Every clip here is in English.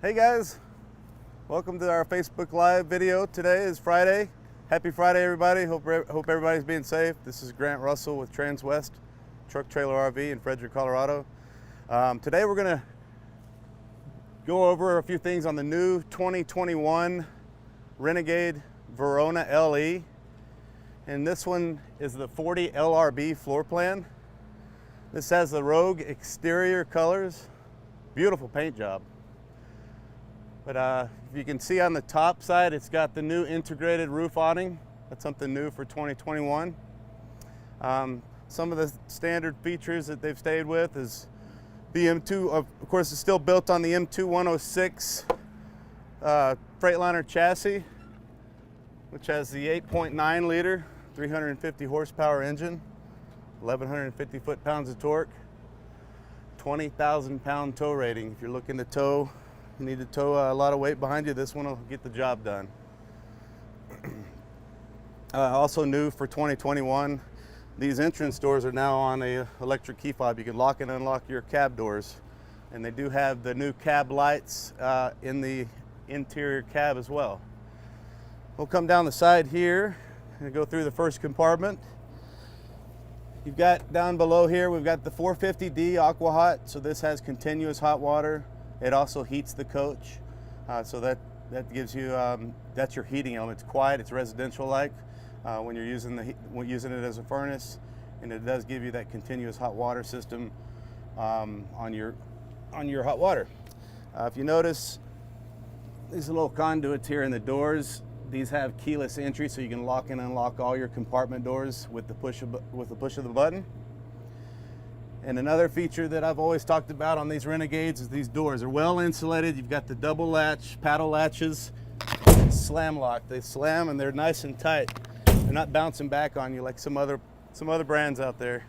Hey guys, welcome to our Facebook Live video. Today is Friday. Happy Friday, everybody. Hope everybody's being safe. This is Grant Russell with Transwest Truck Trailer RV in Frederick, Colorado. Today we're going to go over a few things on the new 2021 Renegade Verona LE. And this one is the 40 LRB floor plan. This has the Rogue exterior colors. Beautiful paint job. But if you can see on the top side, it's got the new integrated roof awning. That's something new for 2021. Some of the standard features that they've stayed with is the M2, of course, it's still built on the M2 106 Freightliner chassis, which has the 8.9 liter, 350 horsepower engine, 1,150 foot-pounds of torque, 20,000 pound tow rating. If you're looking to tow, you need to tow a lot of weight behind you, this one will get the job done. Also new for 2021, these entrance doors are now on a electric key fob. You can lock and unlock your cab doors. And they do have the new cab lights in the interior cab as well. We'll come down the side here and go through the first compartment. You've got down below here, we've got the 450D Aqua Hot. So this has continuous hot water. It also heats the coach, so that gives you, that's your heating element. It's quiet, it's residential-like when you're using it as a furnace, and it does give you that continuous hot water system on your hot water. If you notice, these little conduits here in the doors, these have keyless entry, so you can lock and unlock all your compartment doors with the push of the button. And another feature that I've always talked about on these Renegades is these doors are well insulated. You've got the double latch, paddle latches, slam lock. They slam and they're nice and tight. They're not bouncing back on you like some other brands out there.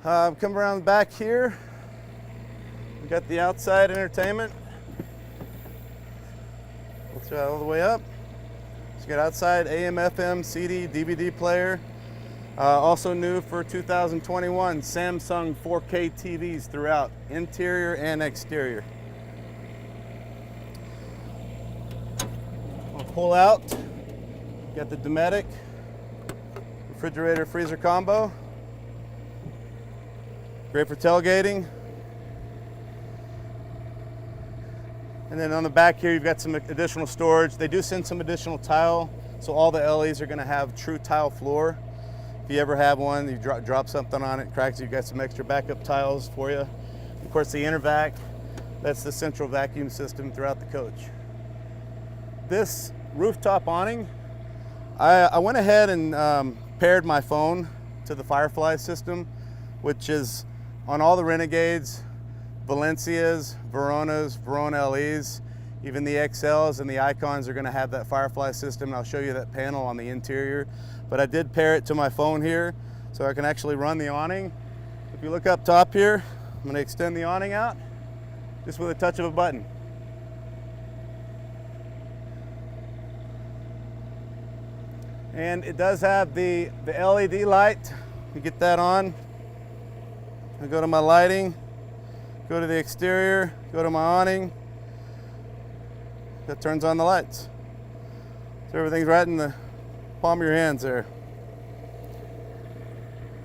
Come around the back here. We've got the outside entertainment. Let's try all the way up. So you got outside AM, FM, CD, DVD player. Also new for 2021, Samsung 4K TVs throughout, interior and exterior. We'll pull out, got the Dometic refrigerator freezer combo. Great for tailgating. And then on the back here, you've got some additional storage. They do send some additional tile, so all the LEs are gonna have true tile floor. If you ever have one, you drop something on it, cracks, you've got some extra backup tiles for you. Of course, the Intervac, that's the central vacuum system throughout the coach. This rooftop awning, I went ahead and paired my phone to the Firefly system, which is on all the Renegades, Valencias, Veronas, Verona LEs, even the XLs and the Icons are gonna have that Firefly system, and I'll show you that panel on the interior. But I did pair it to my phone here, so I can actually run the awning. If you look up top here, I'm gonna extend the awning out, just with a touch of a button. And it does have the LED light. You get that on. I go to my lighting, go to the exterior, go to my awning. That turns on the lights. So everything's right in the palm of your hands there.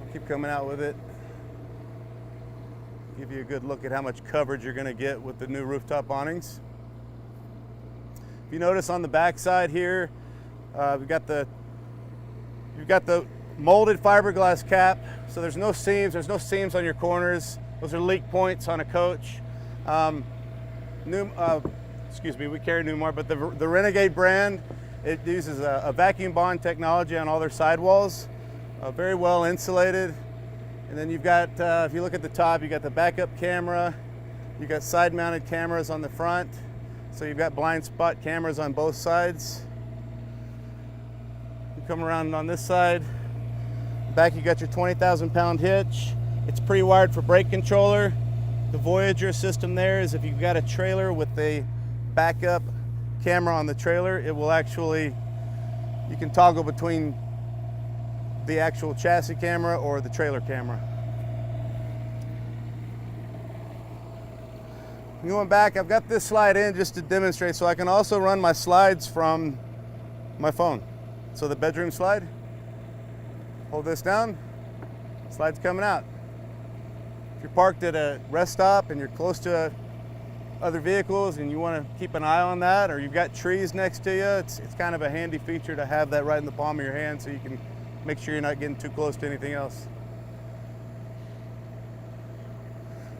I'll keep coming out with it. Give you a good look at how much coverage you're going to get with the new rooftop awnings. If you notice on the back side here, you've got the molded fiberglass cap, so there's no seams. There's no seams on your corners. Those are leak points on a coach. Excuse me, we carry Newmar, but the Renegade brand, it uses a vacuum bond technology on all their sidewalls, very well insulated. And then you've got, if you look at the top, you've got the backup camera, you've got side mounted cameras on the front, so you've got blind spot cameras on both sides. You come around on this side, back you got your 20,000 pound hitch. It's pre-wired for brake controller. The Voyager system there is if you've got a trailer with a backup camera on the trailer, it will actually, you can toggle between the actual chassis camera or the trailer camera. going back, I've got this slide in just to demonstrate, so I can also run my slides from my phone. So the bedroom slide, hold this down, slide's coming out. If you're parked at a rest stop and you're close to other vehicles and you want to keep an eye on that, or you've got trees next to you, it's kind of a handy feature to have that right in the palm of your hand so you can make sure you're not getting too close to anything else.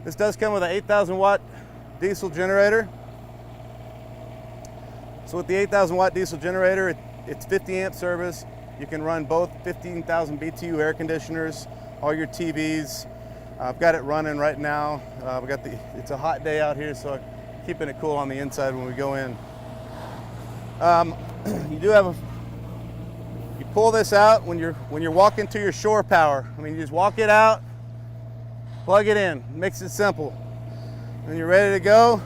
This does come with an 8,000 watt diesel generator. So with the 8,000 watt diesel generator, it's 50 amp service. You can run both 15,000 BTU air conditioners, all your TVs. I've got it running right now. It's a hot day out here, so I'm keeping it cool on the inside when we go in. You pull this out when you're walking to your shore power. I mean, you just walk it out, plug it in, makes it simple. When you're ready to go,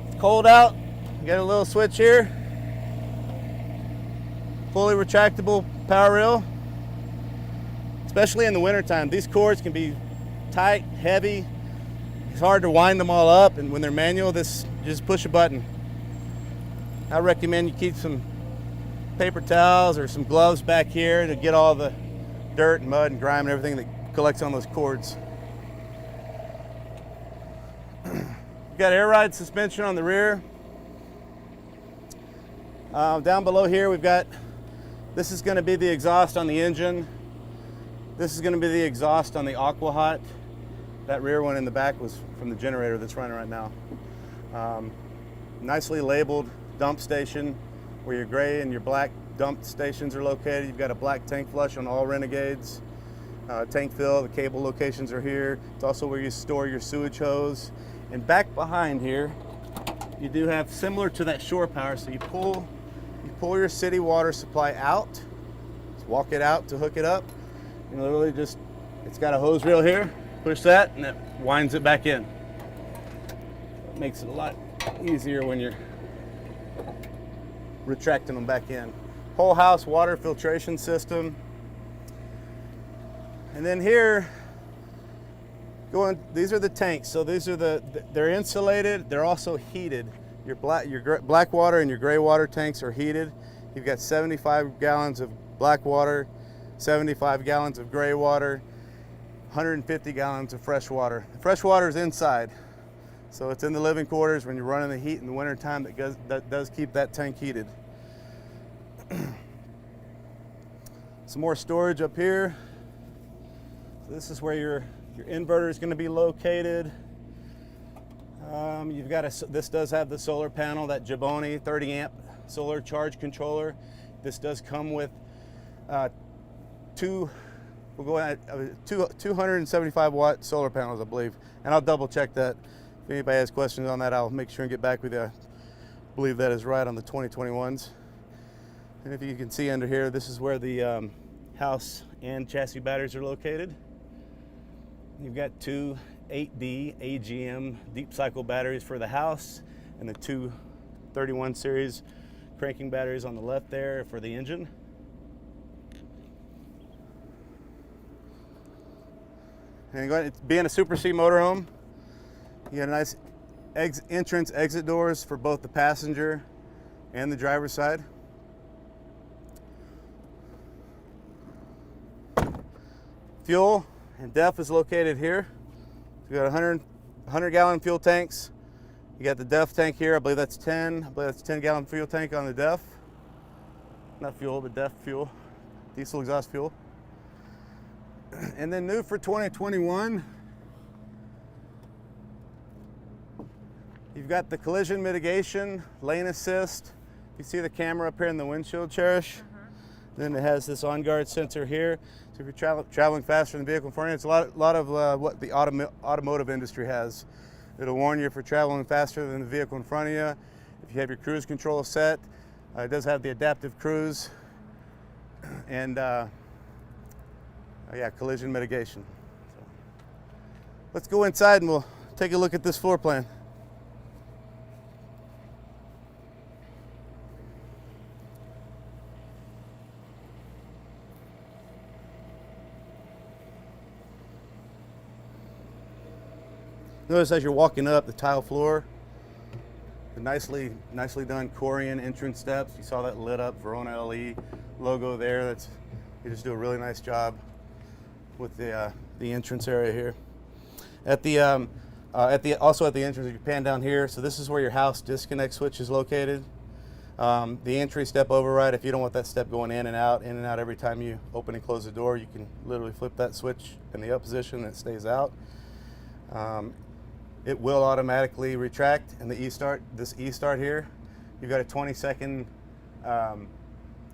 it's cold out, you got a little switch here, fully retractable power reel. Especially in the wintertime, these cords can be tight, heavy. It's hard to wind them all up, and when they're manual, just push a button. I recommend you keep some paper towels or some gloves back here to get all the dirt and mud and grime and everything that collects on those cords. We've got air ride suspension on the rear. Down below here, this is going to be the exhaust on the engine. This is going to be the exhaust on the Aqua Hot. That rear one in the back was from the generator that's running right now. Nicely labeled dump station where your gray and your black dump stations are located. You've got a black tank flush on all Renegades. Tank fill, the cable locations are here. It's also where you store your sewage hose. And back behind here, you do have similar to that shore power. So you pull your city water supply out, just walk it out to hook it up. You literally it's got a hose reel here, push that, and it winds it back in. It makes it a lot easier when you're retracting them back in. Whole house water filtration system. And then here, these are the tanks. So they're insulated, they're also heated. Your black water and your gray water tanks are heated. You've got 75 gallons of black water, 75 gallons of gray water, 150 gallons of fresh water. The fresh water is inside, so it's in the living quarters when you're running the heat in the winter time. That does keep that tank heated. Some more storage up here. So this is where your inverter is going to be located. This does have the solar panel, that Jaboni 30 amp solar charge controller. This does come with 275 watt solar panels, I believe. And I'll double check that. If anybody has questions on that, I'll make sure and get back with you. I believe that is right on the 2021s. And if you can see under here, this is where the house and chassis batteries are located. You've got two 8D AGM deep cycle batteries for the house and the two 31 series cranking batteries on the left there for the engine. And being a Super C motorhome, you got a nice entrance exit doors for both the passenger and the driver's side. Fuel and DEF is located here. You got 100 gallon fuel tanks. You got the DEF tank here. I believe that's 10 gallon fuel tank on the DEF. Not fuel, but DEF fuel, diesel exhaust fuel. And then new for 2021, you've got the collision mitigation, lane assist. You see the camera up here in the windshield, Cherish? Then it has this on-guard sensor here. So if you're traveling faster than the vehicle in front of you, it's a lot of what the automotive industry has. It'll warn you if you're traveling faster than the vehicle in front of you. If you have your cruise control set, it does have the adaptive cruise and collision mitigation. So, let's go inside and we'll take a look at this floor plan. Notice as you're walking up the tile floor, the nicely done Corian entrance steps. You saw that lit up Verona LE logo there. You just do a really nice job with the entrance area here. Also at the entrance, you pan down here. So this is where your house disconnect switch is located. The entry step override, if you don't want that step going in and out every time you open and close the door, you can literally flip that switch in the up position and it stays out. It will automatically retract, and the e-start, this e-start here, you've got a 20-second,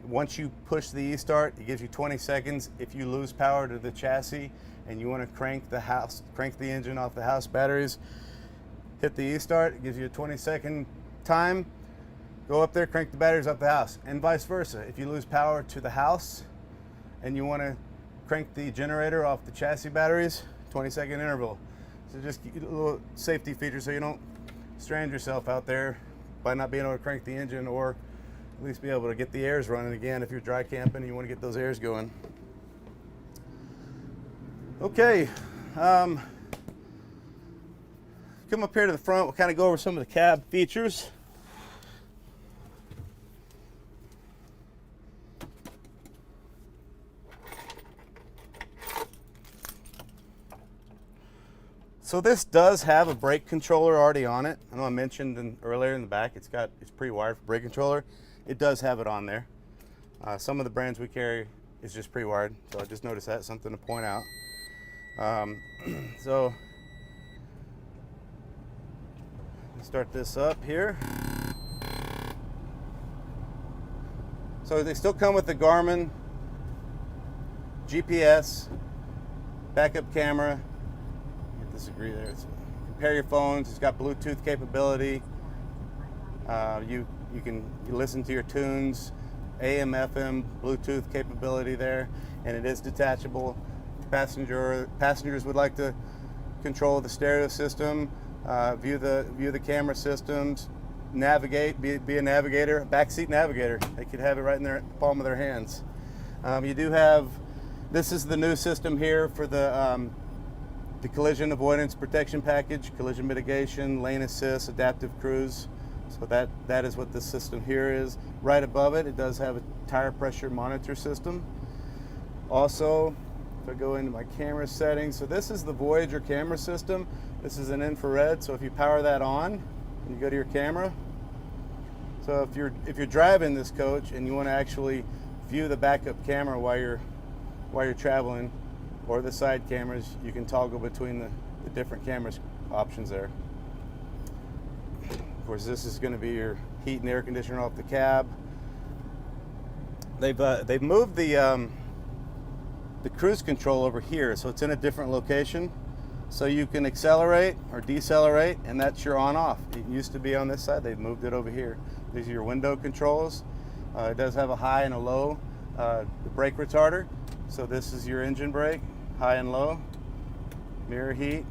once you push the e-start, it gives you 20 seconds. If you lose power to the chassis and you want to crank the engine off the house batteries, hit the e-start, it gives you a 20-second time. Go up there, crank the batteries up the house, and vice versa. If you lose power to the house and you want to crank the generator off the chassis batteries, 20-second interval. So just a little safety feature so you don't strand yourself out there by not being able to crank the engine, or at least be able to get the airs running again if you're dry camping and you want to get those airs going. Okay, come up here to the front, we'll kind of go over some of the cab features. So this does have a brake controller already on it. I know I mentioned earlier in the back it's pre-wired for brake controller. It does have it on there. Some of the brands we carry is just pre-wired, so I just noticed that's something to point out. So let's start this up here. So they still come with the Garmin GPS, backup camera. Disagree there. Compare your phones. It's got Bluetooth capability. You can listen to your tunes, AM, FM, Bluetooth capability there, and it is detachable. Passengers would like to control the stereo system, view the camera systems, navigate, be a navigator, a backseat navigator. They could have it right in their palm of their hands. You do have. This is the new system here for the collision avoidance protection package, collision mitigation, lane assist, adaptive cruise. So that is what this system here is. Right above it, it does have a tire pressure monitor system. Also, if I go into my camera settings, so this is the Voyager camera system. This is an infrared, so if you power that on, you go to your camera. So if you're driving this coach and you want to actually view the backup camera while you're traveling, or the side cameras, you can toggle between the different cameras options there. Of course, this is going to be your heat and air conditioner off the cab. They've moved the cruise control over here, so it's in a different location. So you can accelerate or decelerate, and that's your on-off. It used to be on this side. They've moved it over here. These are your window controls. It does have a high and a low brake retarder. So this is your engine brake, high and low, mirror heat.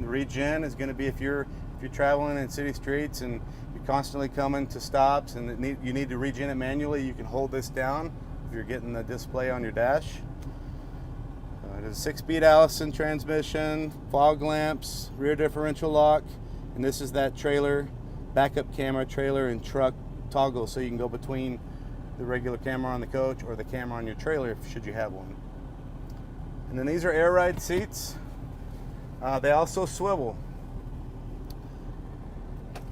The regen is going to be if you're traveling in city streets and you're constantly coming to stops and you need to regen it manually, you can hold this down if you're getting the display on your dash. It is a 6-speed Allison transmission, fog lamps, rear differential lock, and this is that trailer, backup camera, trailer and truck toggle, so you can go between the regular camera on the coach or the camera on your trailer should you have one. And then these are air ride seats. They also swivel.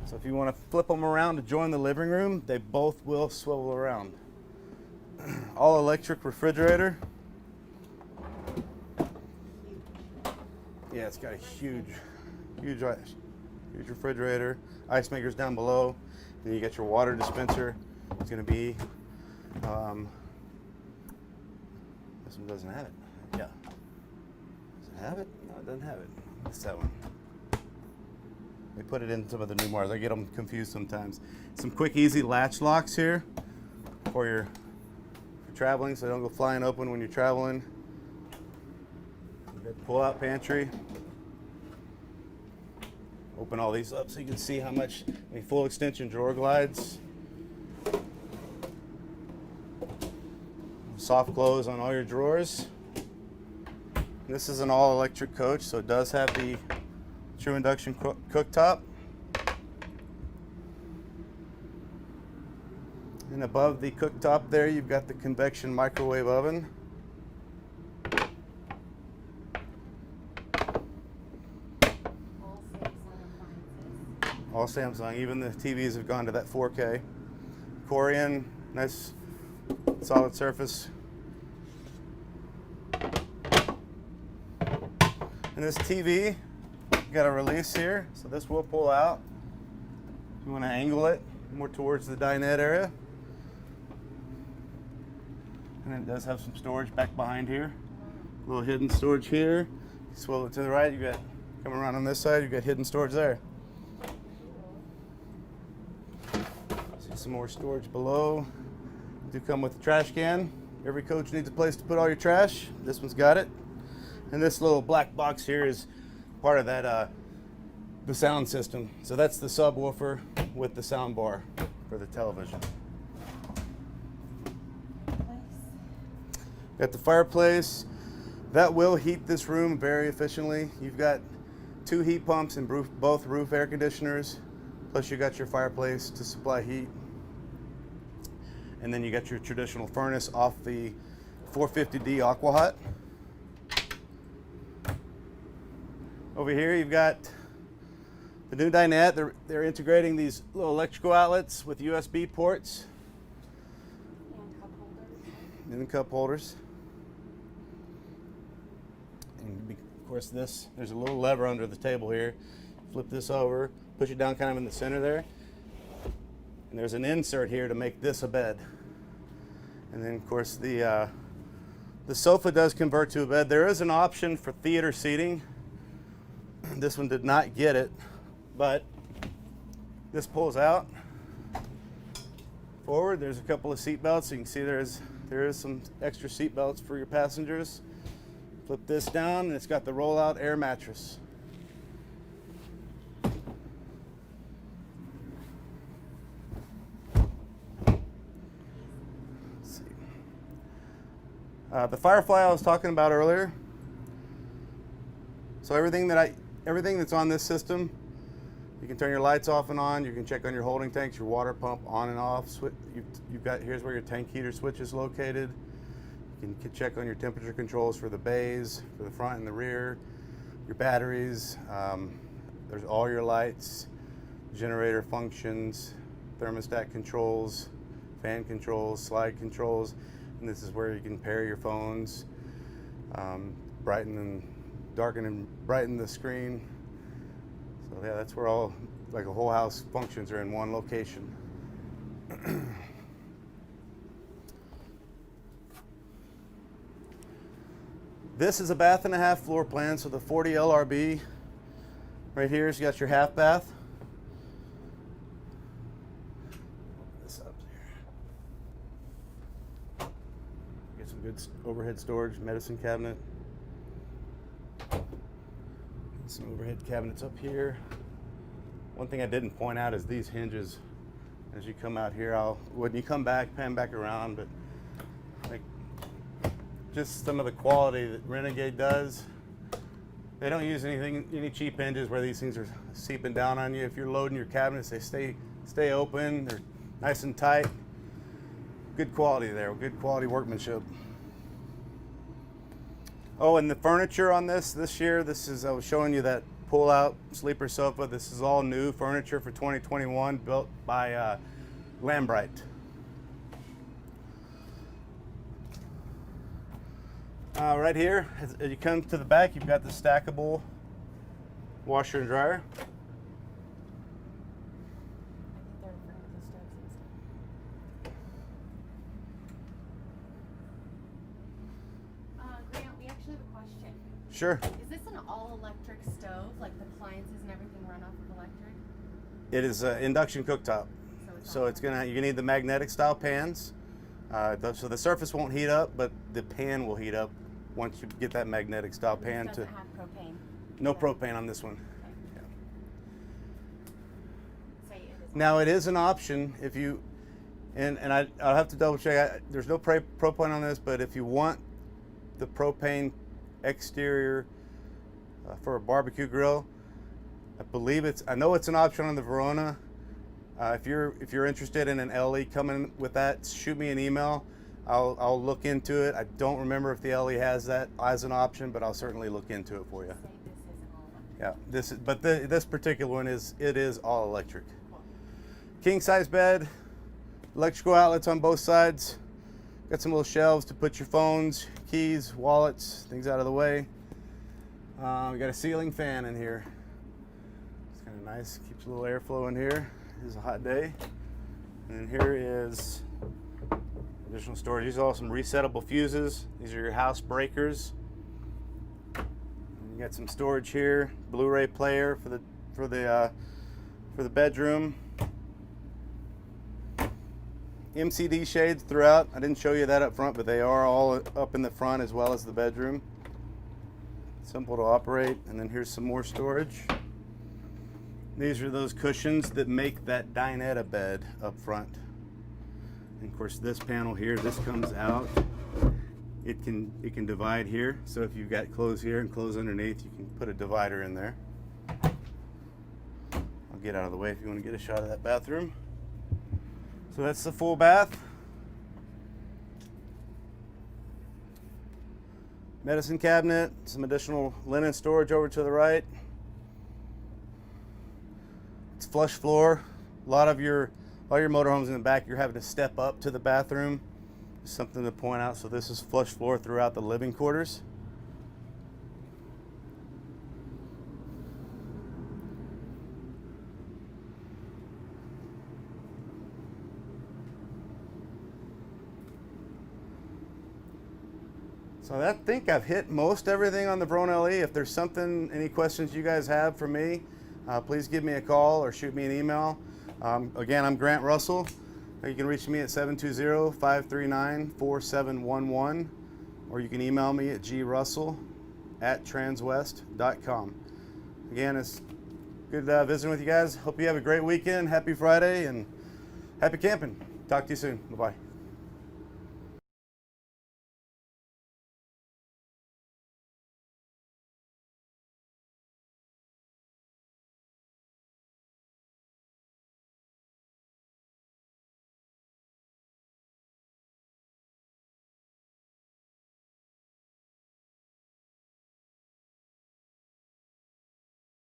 So if you want to flip them around to join the living room, they both will swivel around. All electric refrigerator. Yeah, it's got a huge refrigerator. Ice makers down below. Then you got your water dispenser. It's going to be. This one doesn't have it. Yeah. Does it have it? No, it doesn't have it. It's that one. They put it in some of the new models. I get them confused sometimes. Some quick, easy latch locks here for your traveling, so they don't go flying open when you're traveling. Pull-out pantry. Open all these up so you can see how much full extension drawer glides. Soft close on all your drawers. This is an all-electric coach, so it does have the true induction cooktop. And above the cooktop there, you've got the convection microwave oven. All Samsung, even the TVs have gone to that 4K. Corian, nice solid surface. And this TV, got a release here, so this will pull out. You want to angle it more towards the dinette area. And it does have some storage back behind here. A little hidden storage here. You swivel it to the right, you got, coming around on this side, you got hidden storage there. See some more storage below. Do come with a trash can. Every coach needs a place to put all your trash. This one's got it. And this little black box here is part of that the sound system. So that's the subwoofer with the sound bar for the television. Got the fireplace. That will heat this room very efficiently. You've got 2 heat pumps and both roof air conditioners, plus you got your fireplace to supply heat. And then you got your traditional furnace off the 450D Aqua Hot. Over here you've got the new dinette. They're integrating these little electrical outlets with USB ports. And cup holders. And cup holders. And of course there's a little lever under the table here. Flip this over, push it down kind of in the center there. And there's an insert here to make this a bed. And then of course the sofa does convert to a bed. There is an option for theater seating. This one did not get it, but this pulls out forward. There's a couple of seat belts. You can see there is some extra seat belts for your passengers. Flip this down and it's got the roll-out air mattress. Let's see. The Firefly I was talking about earlier. So everything that's on this system, you can turn your lights off and on. You can check on your holding tanks, your water pump on and off. You've got, here's where your tank heater switch is located. You can check on your temperature controls for the bays, for the front and the rear, your batteries. There's all your lights, generator functions, thermostat controls, fan controls, slide controls, and this is where you can pair your phones, brighten and darken and brighten the screen. So yeah, that's where all, like a whole house functions are in one location. This is a 1.5 bath floor plan, so the 40 LRB right here has got your half bath. Open this up here. Get some good overhead storage, medicine cabinet. Some overhead cabinets up here. One thing I didn't point out is these hinges. As you come out here, when you come back, pan back around, but like just some of the quality that Renegade does. They don't use any cheap hinges where these things are seeping down on you. If you're loading your cabinets, they stay open. They're nice and tight. Good quality there. Good quality workmanship. Oh, and the furniture on this year, I was showing you that pull-out sleeper sofa. This is all new furniture for 2021, built by Lambright. Right here, as you come to the back, you've got the stackable washer and dryer. Sure. Is this an all-electric stove? Like the appliances and everything run off of electric? It is an induction cooktop. So you need the magnetic style pans. So the surface won't heat up, but the pan will heat up once you get that magnetic style pan. Doesn't have propane? No propane on this one. Okay. Yeah. Say it is Now it is an option if you, and I'll have to double check. There's no propane on this, but if you want the propane exterior for a barbecue grill, I know it's an option on the Verona. If you're interested in an LE coming with that, shoot me an email. I'll look into it. I don't remember if the LE has that as an option, but I'll certainly look into it for you. Yeah, this particular one is all electric. King size bed, electrical outlets on both sides. Got some little shelves to put your phones, keys, wallets, things out of the way. We got a ceiling fan in here. It's kind of nice, keeps a little airflow in here. It's a hot day. And here is additional storage. These are all some resettable fuses. These are your house breakers. And you got some storage here. Blu-ray player for the bedroom. MCD shades throughout. I didn't show you that up front, but they are all up in the front as well as the bedroom. Simple to operate. And then here's some more storage. These are those cushions that make that dinette bed up front. And of course this panel here, this comes out. It can divide here. So if you've got clothes here and clothes underneath, you can put a divider in there. I'll get out of the way if you want to get a shot of that bathroom. So that's the full bath. Medicine cabinet, some additional linen storage over to the right. It's flush floor. All your motorhomes in the back, you're having to step up to the bathroom. Just something to point out. So this is flush floor throughout the living quarters. So I think I've hit most everything on the Verona LE. If there's any questions you guys have for me, please give me a call or shoot me an email. Again, I'm Grant Russell. You can reach me at 720-539-4711, or you can email me at grussell@transwest.com. Again, it's good visiting with you guys. Hope you have a great weekend. Happy Friday and happy camping. Talk to you soon. Bye-bye.